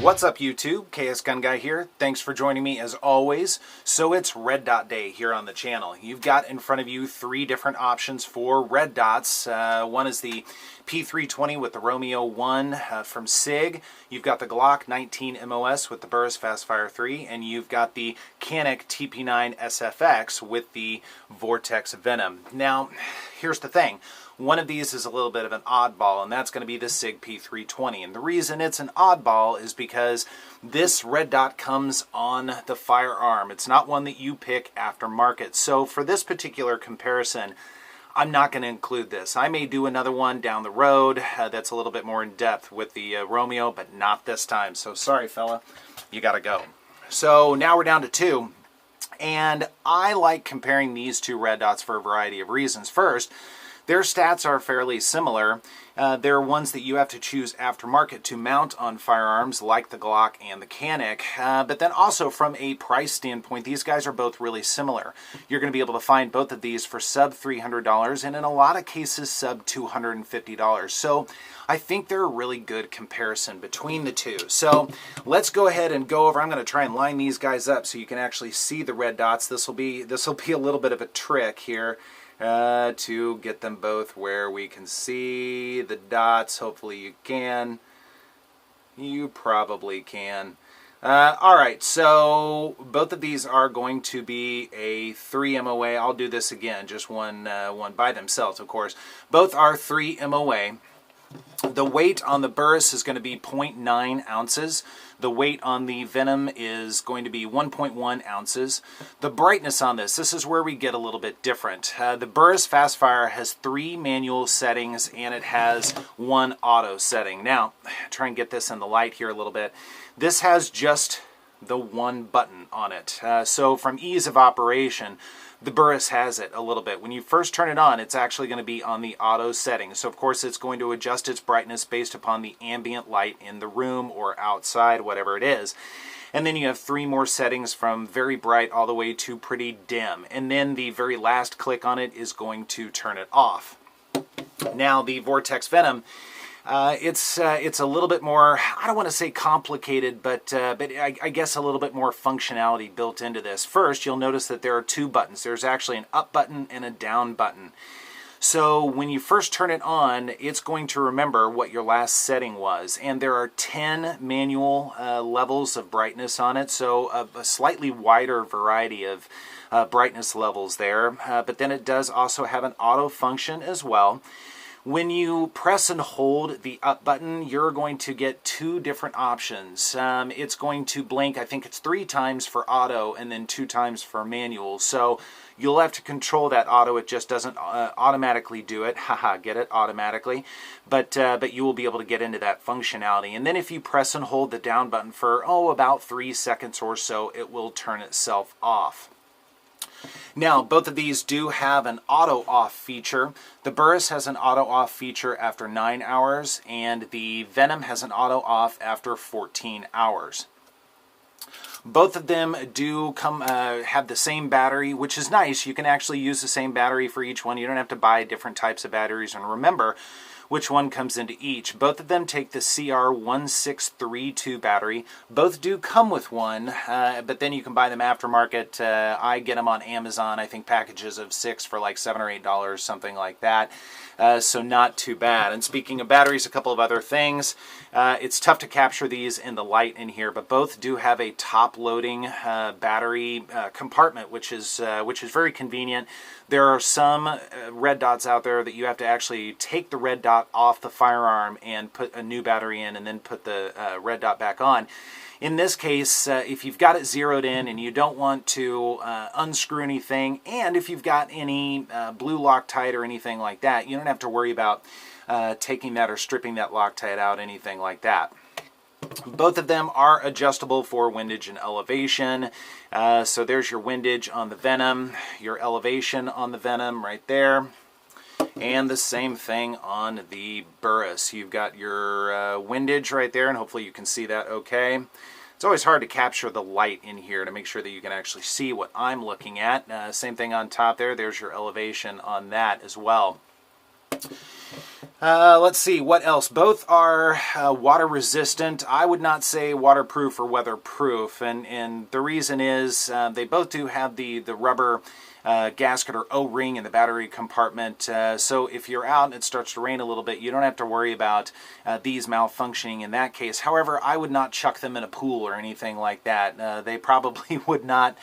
What's up YouTube? KS Gun Guy here. Thanks for joining me as always. So it's red dot day here on the channel. You've got in front of you three different options for red dots. One is the P320 with the Romeo 1 from SIG. You've got the Glock 19 MOS with the Burris Fastfire 3, and you've got the Canik TP9 SFX with the Vortex Venom. Now, here's the thing. One of these is a little bit of an oddball, and that's going to be the SIG P320. And the reason it's an oddball is because this red dot comes on the firearm. It's not one that you pick aftermarket. So for this particular comparison, I'm not going to include this. I may do another one down the road that's a little bit more in depth with the Romeo, but not this time. So sorry, fella, you got to go. So now we're down to two. And I like comparing these two red dots for a variety of reasons. First, their stats are fairly similar. They're ones that you have to choose aftermarket to mount on firearms like the Glock and the Canik. But then also from a price standpoint, these guys are both really similar. You're going to be able to find both of these for sub $300 and in a lot of cases sub $250. So I think they're a really good comparison between the two. So let's go ahead and go over. I'm going to try and line these guys up so you can actually see the red dots. This will be a little bit of a trick here. To get them both where we can see the dots. Hopefully you can. You probably can. Alright, so both of these are going to be a 3 MOA. I'll do this again, just one by themselves, of course. Both are 3 MOA. The weight on the Burris is going to be 0.9 ounces. The weight on the Venom is going to be 1.1 ounces. The brightness on this is where we get a little bit different. The Burris Fastfire has 3 manual settings and it has 1 auto setting. Now, try and get this in the light here a little bit. This has just the 1 button on it. So from ease of operation, the Burris has it a little bit. When you first turn it on, it's actually going to be on the auto setting. So of course it's going to adjust its brightness based upon the ambient light in the room or outside, whatever it is. And then you have 3 more settings from very bright all the way to pretty dim. And then the very last click on it is going to turn it off. Now the Vortex Venom, it's a little bit more, I don't want to say complicated, but I guess a little bit more functionality built into this. First, you'll notice that there are 2 buttons. There's actually an up button and a down button. So when you first turn it on, it's going to remember what your last setting was. And there are 10 manual levels of brightness on it, so a slightly wider variety of brightness levels there. But then it does also have an auto function as well. When you press and hold the up button, you're going to get 2 different options. It's going to blink, I think it's 3 times for auto and then 2 times for manual. So you'll have to control that auto. It just doesn't automatically do it. Haha, get it? Automatically. But you will be able to get into that functionality. And then if you press and hold the down button for, about 3 seconds or so, it will turn itself off. Now, both of these do have an auto-off feature. The Burris has an auto-off feature after 9 hours, and the Venom has an auto-off after 14 hours. Both of them do have the same battery, which is nice. You can actually use the same battery for each one. You don't have to buy different types of batteries and remember which one comes into each. Both of them take the CR1632 battery. Both do come with one, but then you can buy them aftermarket. I get them on Amazon, I think packages of 6 for like $7 or $8, something like that. So not too bad. And speaking of batteries, a couple of other things. It's tough to capture these in the light in here, but both do have a top-loading battery compartment, which is very convenient. There are some red dots out there that you have to actually take the red dot off the firearm and put a new battery in and then put the red dot back on. In this case, if you've got it zeroed in and you don't want to unscrew anything, and if you've got any blue Loctite or anything like that, you don't have to worry about taking that or stripping that Loctite out, anything like that. Both of them are adjustable for windage and elevation. So there's your windage on the Venom, your elevation on the Venom right there. And the same thing on the Burris. You've got your windage right there, and hopefully you can see that okay. It's always hard to capture the light in here to make sure that you can actually see what I'm looking at. Same thing on top there. There's your elevation on that as well. Let's see, what else? Both are water resistant. I would not say waterproof or weatherproof, and the reason is they both do have the rubber gasket or O-ring in the battery compartment. So if you're out and it starts to rain a little bit, you don't have to worry about these malfunctioning in that case. However, I would not chuck them in a pool or anything like that. They probably would not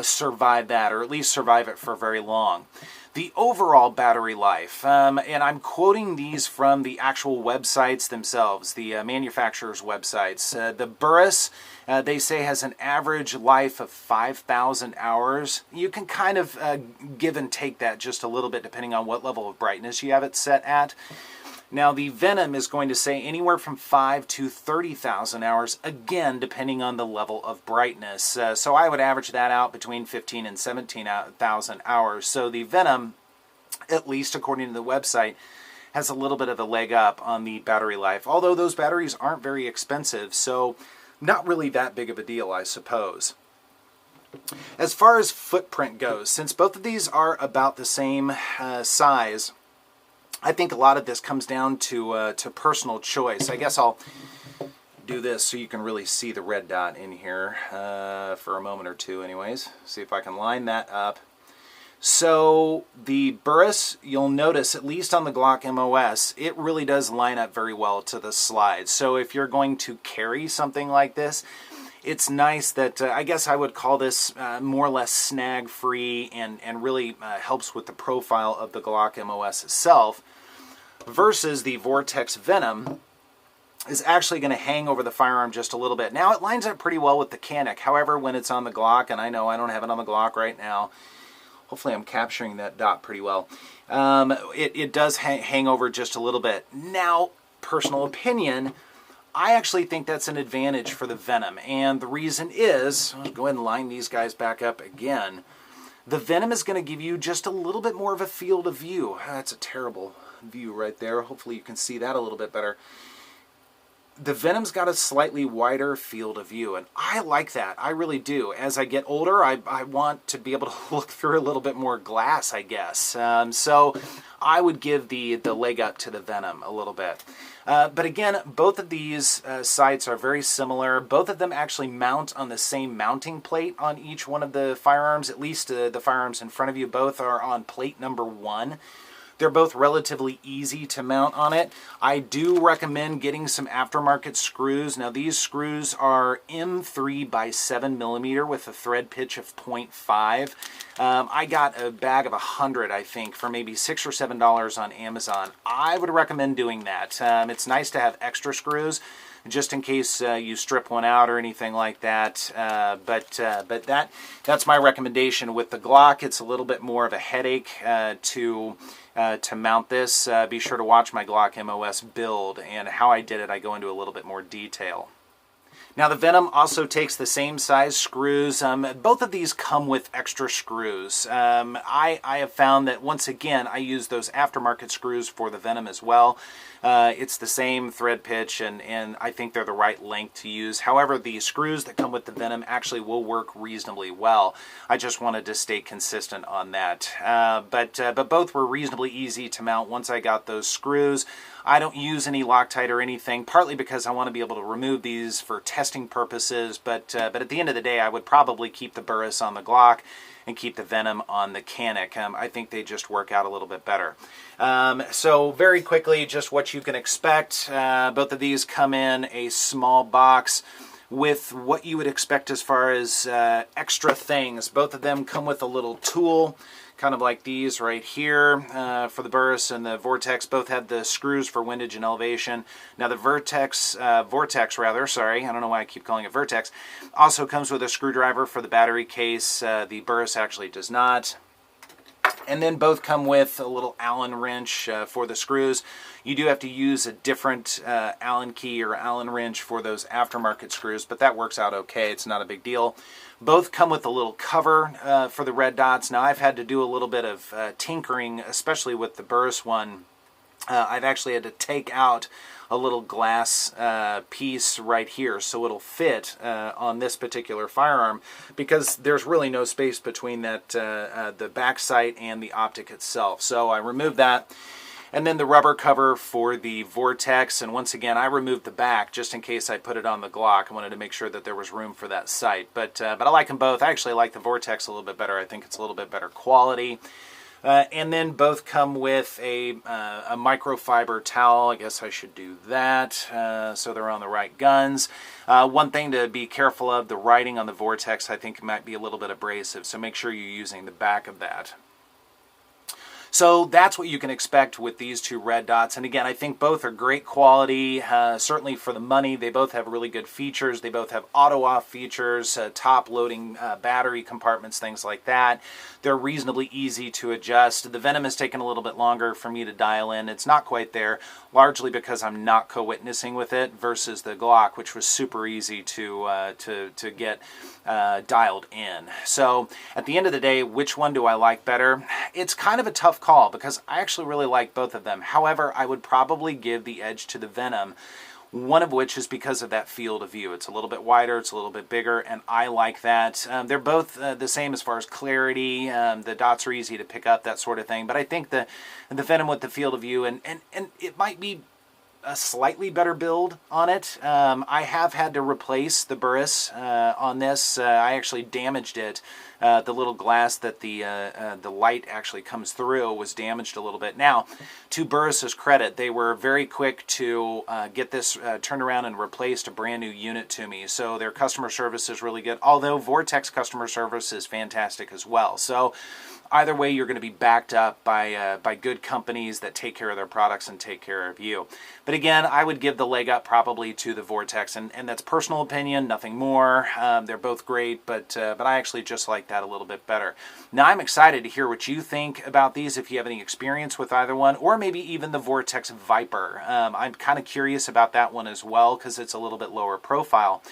survive that, or at least survive it for very long. The overall battery life, and I'm quoting these from the actual websites themselves, the manufacturer's websites. The Burris, they say, has an average life of 5,000 hours. You can kind of give and take that just a little bit depending on what level of brightness you have it set at. Now, the Venom is going to say anywhere from 5 to 30,000 hours, again, depending on the level of brightness. So I would average that out between 15 and 17,000 hours. So the Venom, at least according to the website, has a little bit of a leg up on the battery life, although those batteries aren't very expensive, so not really that big of a deal, I suppose. As far as footprint goes, since both of these are about the same size, I think a lot of this comes down to personal choice. I guess I'll do this so you can really see the red dot in here for a moment or two anyways. See if I can line that up. So the Burris, you'll notice, at least on the Glock MOS, it really does line up very well to the slide. So if you're going to carry something like this, it's nice that, I guess I would call this more or less snag-free and really helps with the profile of the Glock MOS itself, versus the Vortex Venom is actually going to hang over the firearm just a little bit. Now, it lines up pretty well with the Canic. However, when it's on the Glock, and I know I don't have it on the Glock right now, hopefully I'm capturing that dot pretty well, it does hang over just a little bit. Now, personal opinion, I actually think that's an advantage for the Venom, and the reason is, I'll go ahead and line these guys back up again, the Venom is going to give you just a little bit more of a field of view. That's a terrible view right there. Hopefully you can see that a little bit better. The Venom's got a slightly wider field of view, and I like that. I really do. As I get older, I want to be able to look through a little bit more glass, I guess. So I would give the leg up to the Venom a little bit. But again, both of these sights are very similar. Both of them actually mount on the same mounting plate on each one of the firearms. At least the firearms in front of you both are on plate number 1. They're both relatively easy to mount on it. I do recommend getting some aftermarket screws. Now, these screws are M3 by 7 millimeter with a thread pitch of 0.5. I got a bag of 100, I think, for maybe $6 or $7 on Amazon. I would recommend doing that. It's nice to have extra screws, just in case you strip one out or anything like that. But that's my recommendation. With the Glock, it's a little bit more of a headache to mount this. Be sure to watch my Glock MOS build, and how I did it, I go into a little bit more detail. Now, the Venom also takes the same size screws. Both of these come with extra screws. I have found that, once again, I use those aftermarket screws for the Venom as well. It's the same thread pitch, and I think they're the right length to use. However, the screws that come with the Venom actually will work reasonably well. I just wanted to stay consistent on that. But both were reasonably easy to mount once I got those screws. I don't use any Loctite or anything, partly because I want to be able to remove these for testing purposes, but at the end of the day, I would probably keep the Burris on the Glock and keep the Venom on the Canic. I think they just work out a little bit better. So very quickly, just what you can expect. Both of these come in a small box with what you would expect as far as extra things. Both of them come with a little tool, kind of like these right here for the Burris and the Vortex. Both have the screws for windage and elevation. Now the Vortex, I don't know why I keep calling it Vortex, also comes with a screwdriver for the battery case. The Burris actually does not. And then both come with a little Allen wrench for the screws. You do have to use a different Allen key or Allen wrench for those aftermarket screws, but that works out okay. It's not a big deal. Both come with a little cover for the red dots. Now, I've had to do a little bit of tinkering, especially with the Burris one. I've actually had to take out a little glass piece right here so it'll fit on this particular firearm, because there's really no space between that the back sight and the optic itself. So I removed that. And then the rubber cover for the Vortex, and once again, I removed the back just in case I put it on the Glock. I wanted to make sure that there was room for that sight. But I like them both. I actually like the Vortex a little bit better. I think it's a little bit better quality. And then both come with a microfiber towel. I guess I should do that so they're on the right guns. One thing to be careful of, the writing on the Vortex I think might be a little bit abrasive, so make sure you're using the back of that. So that's what you can expect with these two red dots. And again, I think both are great quality, certainly for the money. They both have really good features. They both have auto-off features, top-loading battery compartments, things like that. They're reasonably easy to adjust. The Venom has taken a little bit longer for me to dial in. It's not quite there, largely because I'm not co-witnessing with it versus the Glock, which was super easy to get dialed in. So at the end of the day, which one do I like better? It's kind of a tough call because I actually really like both of them. However, I would probably give the edge to the Venom, one of which is because of that field of view. It's a little bit wider, it's a little bit bigger, and I like that. They're both the same as far as clarity. The dots are easy to pick up, that sort of thing. But I think the Venom with the field of view, and it might be a slightly better build on it. I have had to replace the Burris on this. I actually damaged it. The little glass that the light actually comes through was damaged a little bit. Now, to Burris's credit, they were very quick to get this turned around and replaced a brand new unit to me. So their customer service is really good, although Vortex customer service is fantastic as well. So either way, you're going to be backed up by good companies that take care of their products and take care of you. But again, I would give the leg up probably to the Vortex, and that's personal opinion, nothing more. They're both great, but I actually just like that a little bit better. Now, I'm excited to hear what you think about these, if you have any experience with either one, or maybe even the Vortex Viper. I'm kind of curious about that one as well, because it's a little bit lower profile.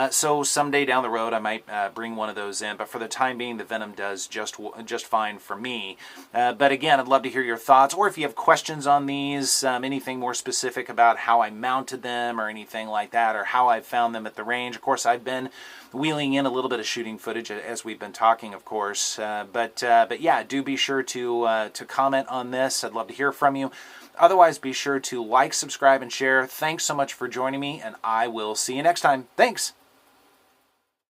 So someday down the road I might bring one of those in, but for the time being the Venom does just fine for me. But again, I'd love to hear your thoughts, or if you have questions on these, anything more specific about how I mounted them or anything like that, or how I found them at the range. Of course, I've been wheeling in a little bit of shooting footage as we've been talking, of course. But yeah, do be sure to comment on this. I'd love to hear from you. Otherwise, be sure to like, subscribe, and share. Thanks so much for joining me, and I will see you next time. Thanks!